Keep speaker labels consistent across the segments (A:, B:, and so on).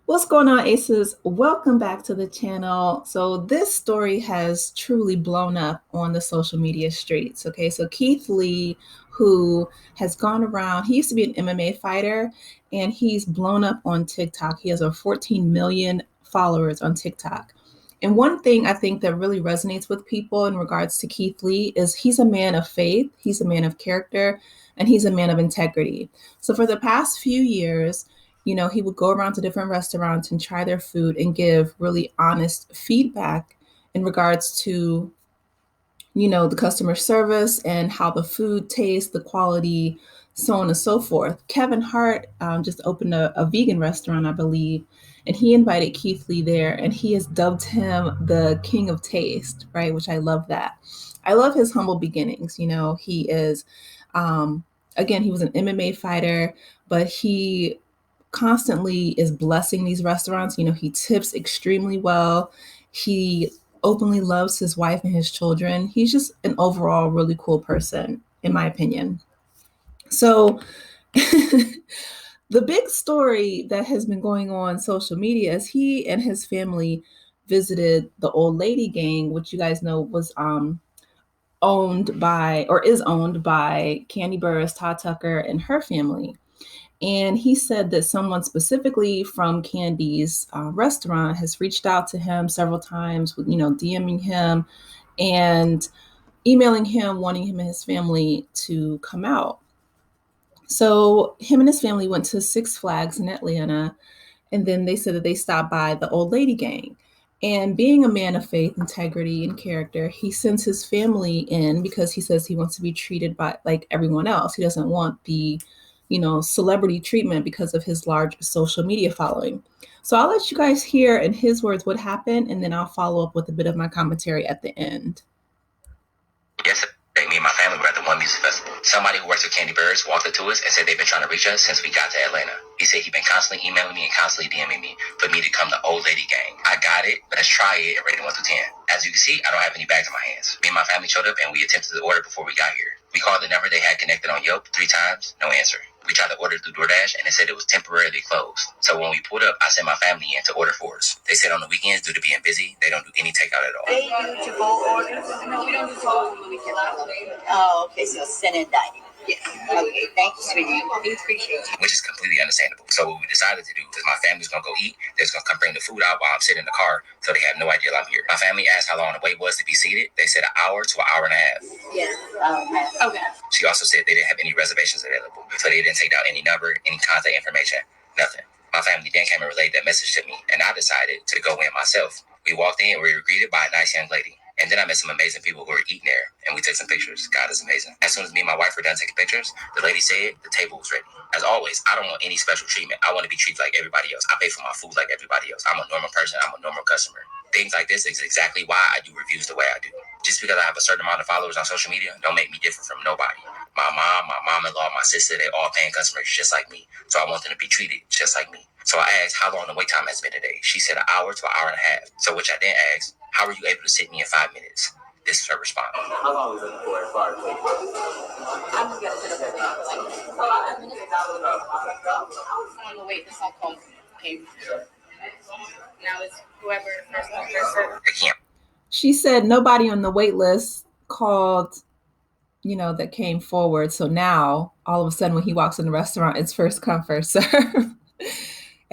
A: What's going on, Aces? Welcome back to the channel. So this story has truly blown up on the social media streets. Okay, so Keith Lee, who has gone around, he used to be an MMA fighter, and he's blown up on TikTok. He has over 14 million followers on TikTok. And one thing I think that really resonates with people in regards to Keith Lee is he's a man of faith, he's a man of character, and he's a man of integrity. So for the past few years, he would go around to different restaurants and try their food and give really honest feedback in regards to, the customer service and how the food tastes, the quality, so on and so forth. Kevin Hart just opened a vegan restaurant, I believe, and he invited Keith Lee there, and he has dubbed him the King of Taste, right? Which I love that. I love his humble beginnings. He is, again, he was an MMA fighter, but he constantly is blessing these restaurants. He tips extremely well. He openly loves his wife and his children. He's just an overall really cool person, in my opinion. So, the big story that has been going on social media is he and his family visited the Old Lady Gang, which you guys know was owned by or is owned by Kandi Buruss, Todd Tucker, and her family. And he said that someone specifically from Candy's restaurant has reached out to him several times, with DMing him and emailing him, wanting him and his family to come out. So him and his family went to Six Flags in Atlanta, and then they said that they stopped by the Old Lady Gang. And being a man of faith, integrity, and character, he sends his family in because he says he wants to be treated by like everyone else. He doesn't want the, celebrity treatment because of his large social media following. So I'll let you guys hear in his words what happened, and then I'll follow up with a bit of my commentary at the end.
B: Yesterday, me and my family were at the One Music Festival. Somebody who works with Kandi Buruss walked up to us and said they've been trying to reach us since we got to Atlanta. He said he'd been constantly emailing me and constantly DMing me for me to come to Old Lady Gang. I got it, but let's try it and rate it 1 through 10. As you can see, I don't have any bags in my hands. Me and my family showed up and we attempted to order before we got here. We called the number they had connected on Yelp 3 times, no answer. We tried to order through DoorDash and it said it was temporarily closed. So when we pulled up, I sent my family in to order for us. They said on the weekends, due to being busy, they don't do any takeout at all.
C: They do to-go orders? No, we don't do to-go on the weekend. Oh, okay, so send in dining. Yes. Okay, thank you, sweetie. We appreciate you.
B: Which is completely understandable. So what we decided to do is my family's going to go eat. They're just going to come bring the food out while I'm sitting in the car, so they have no idea I'm here. My family asked how long the wait was to be seated. They said an hour to an hour and a half.
C: Yes. Okay.
B: She also said they didn't have any reservations available, so they didn't take down any number, any contact information, nothing. My family then came and relayed that message to me, and I decided to go in myself. We walked in and we were greeted by a nice young lady. And then I met some amazing people who were eating there, and we took some pictures. God is amazing. As soon as me and my wife were done taking pictures, the lady said the table was ready. As always, I don't want any special treatment. I want to be treated like everybody else. I pay for my food like everybody else. I'm a normal person. I'm a normal customer. Things like this is exactly why I do reviews the way I do. Just because I have a certain amount of followers on social media don't make me different from nobody. My mom, my mom-in-law, my sister, they all paying customers just like me. So I want them to be treated just like me. So I asked how long the wait time has been today. She said an hour to an hour and a half. So which I then asked, how are you able to sit me in 5 minutes? This is her response.
D: How long is it for as far as waiting?
C: I'm just gonna sit up there like 5 minutes. On the wait, this phone call came. Now it's whoever first come first serve.
A: She said nobody on the wait list called, that came forward. So now all of a sudden when he walks in the restaurant, it's first come, first serve.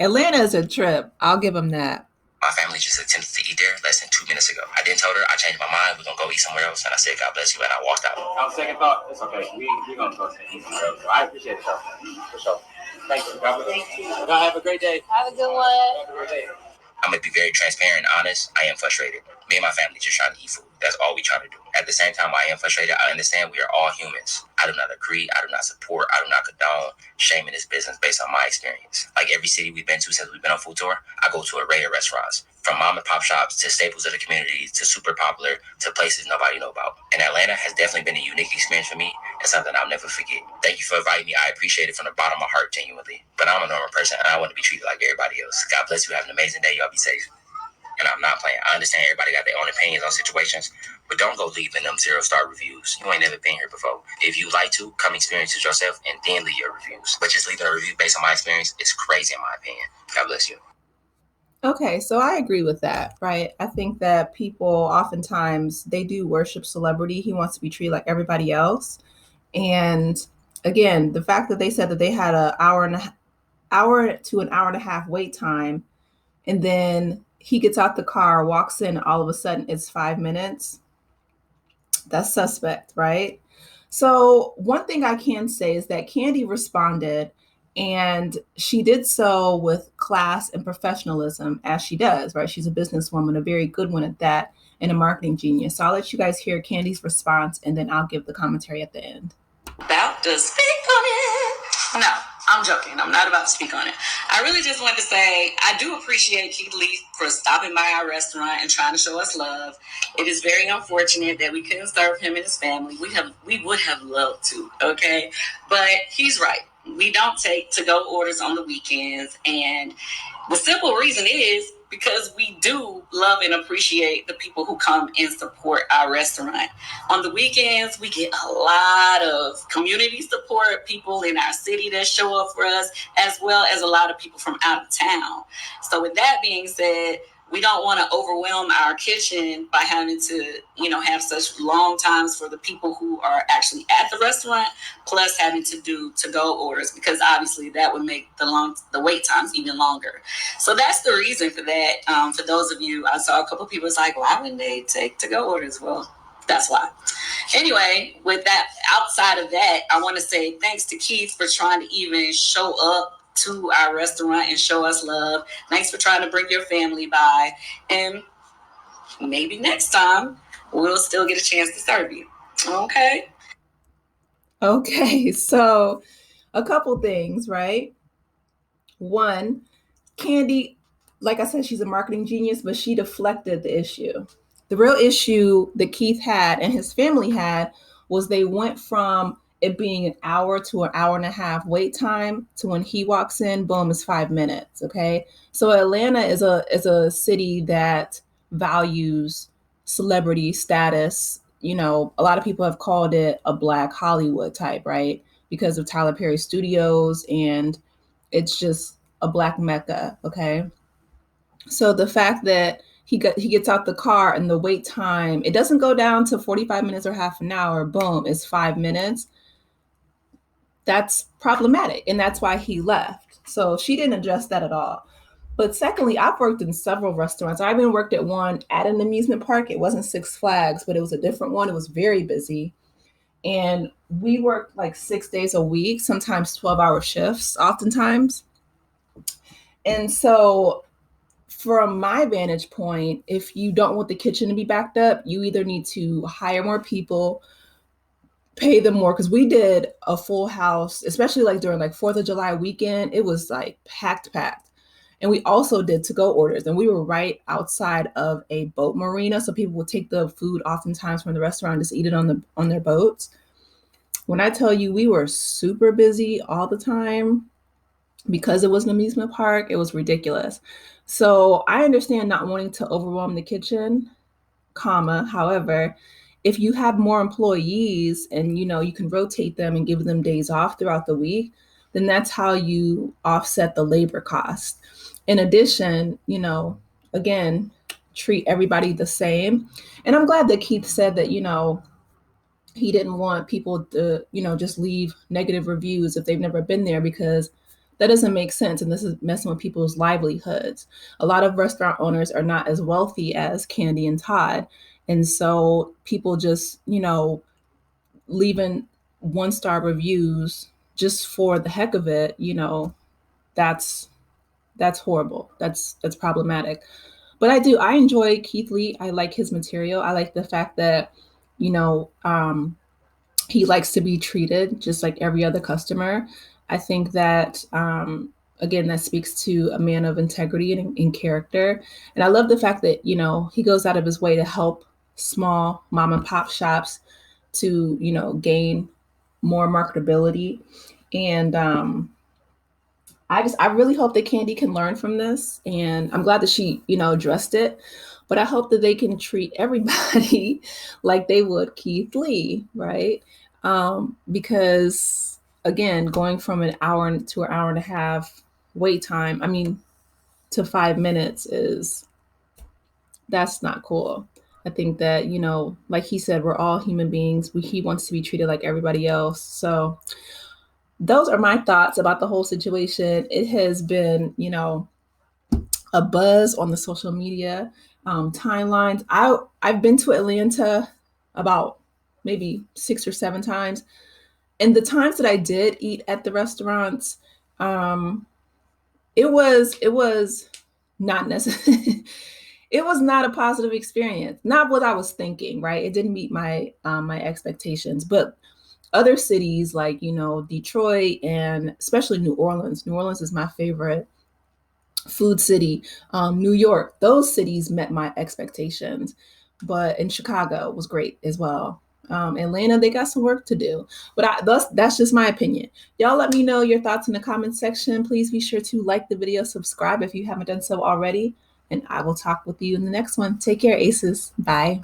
A: Atlanta is a trip. I'll give him that.
B: My family just attempted to eat there less than 2 minutes ago. I then told her I changed my mind. We're going to go eat somewhere else. And I said, God bless you. And I walked out.
D: On second thought, it's okay. We're going to go to eat somewhere else. So I appreciate it, though. For sure. Thank you. God bless you.
C: Thank you.
D: Y'all have a great day.
C: Have a good one.
D: Have a great day.
B: I'm going to be very transparent and honest. I am frustrated. Me and my family just trying to eat food. That's all we try to do. At the same time, I am frustrated. I understand we are all humans. I do not agree. I do not support. I do not condone shaming this business based on my experience. Like every city we've been to since we've been on food tour, I go to an array of restaurants. From mom and pop shops to staples of the community to super popular to places nobody know about. And Atlanta has definitely been a unique experience for me and something I'll never forget. Thank you for inviting me. I appreciate it from the bottom of my heart, genuinely. But I'm a normal person and I want to be treated like everybody else. God bless you. Have an amazing day. Y'all be safe. And I'm not playing. I understand everybody got their own opinions on situations, but don't go leaving them 0-star reviews. You ain't never been here before. If you like to, come experience it yourself and then leave your reviews. But just leaving a review based on my experience is crazy in my opinion. God bless you.
A: Okay, so I agree with that, right? I think that people oftentimes they do worship celebrity. He wants to be treated like everybody else. And again, the fact that they said that they had an hour to an hour and a half wait time, and then he gets out the car, walks in, all of a sudden it's 5 minutes. That's suspect, right? So, one thing I can say is that Kandi responded, and she did so with class and professionalism, as she does, right? She's a businesswoman, a very good one at that, and a marketing genius. So, I'll let you guys hear Candy's response, and then I'll give the commentary at the end.
C: About to speak on it. No, I'm joking. I'm not about to speak on it. I really just want to say I do appreciate Keith Lee for stopping by our restaurant and trying to show us love. It is very unfortunate that we couldn't serve him and his family. We would have loved to, okay? But he's right. We don't take to-go orders on the weekends, and the simple reason is because we do love and appreciate the people who come and support our restaurant. On the weekends, we get a lot of community support, people in our city that show up for us, as well as a lot of people from out of town. So with that being said, we don't want to overwhelm our kitchen by having to, have such long times for the people who are actually at the restaurant, plus having to do to-go orders, because obviously that would make the wait times even longer. So that's the reason for that. For those of you, I saw a couple of people was like, why wouldn't they take to-go orders? Well, that's why. Anyway, with that, outside of that, I want to say thanks to Keith for trying to even show up to our restaurant and show us love. Thanks for trying to bring your family by. And maybe next time we'll still get a chance to serve you. Okay?
A: Okay, so a couple things, right? One, Kandi, like I said, she's a marketing genius, but she deflected the issue. The real issue that Keith had and his family had was they went from it being an hour to an hour and a half wait time to when he walks in, boom, it's 5 minutes. Okay. So Atlanta is a city that values celebrity status. A lot of people have called it a black Hollywood type, right? Because of Tyler Perry Studios, and it's just a black mecca. Okay. So the fact that he gets out the car and the wait time, it doesn't go down to 45 minutes or half an hour, boom, it's 5 minutes. That's problematic. And that's why he left. So she didn't address that at all. But secondly, I've worked in several restaurants. I even worked at one at an amusement park. It wasn't Six Flags, but it was a different one. It was very busy. And we worked like 6 days a week, sometimes 12-hour shifts, oftentimes. And so from my vantage point, if you don't want the kitchen to be backed up, you either need to hire more people, pay them more, because we did a full house, especially like during like 4th of July weekend. It was like packed. And we also did to-go orders, and we were right outside of a boat marina, so people would take the food oftentimes from the restaurant and just eat it on their boats. When I tell you we were super busy all the time, because it was an amusement park, it was ridiculous. So I understand not wanting to overwhelm the kitchen, comma. However, if you have more employees and you can rotate them and give them days off throughout the week, then that's how you offset the labor cost. In addition, again, treat everybody the same. And I'm glad that Keith said that, he didn't want people to, just leave negative reviews if they've never been there, because that doesn't make sense. And this is messing with people's livelihoods. A lot of restaurant owners are not as wealthy as Kandi and Todd. And so people just, leaving 1-star reviews just for the heck of it, that's horrible. That's problematic. But I enjoy Keith Lee. I like his material. I like the fact that, you know, um, he likes to be treated just like every other customer. I think that, again, that speaks to a man of integrity and character. And I love the fact that, he goes out of his way to help small mom and pop shops to, gain more marketability. And I really hope that Kandi can learn from this. And I'm glad that she, addressed it. But I hope that they can treat everybody like they would Keith Lee, right? Because again, going from an hour to an hour and a half wait time, I mean, to 5 minutes that's not cool. I think that, you know, like he said, we're all human beings. He wants to be treated like everybody else. So those are my thoughts about the whole situation. It has been, you know, a buzz on the social media timelines. I've been to Atlanta about maybe 6 or 7 times, and the times that I did eat at the restaurants, um, it was not necessary. It was not a positive experience. Not what I was thinking, right? It didn't meet my my expectations. But other cities like, you know, Detroit and especially New Orleans. New Orleans is my favorite food city. New York, those cities met my expectations. But in Chicago was great as well. Atlanta, they got some work to do. But that's just my opinion. Y'all let me know your thoughts in the comment section. Please be sure to like the video, subscribe if you haven't done so already. And I will talk with you in the next one. Take care, Aces. Bye.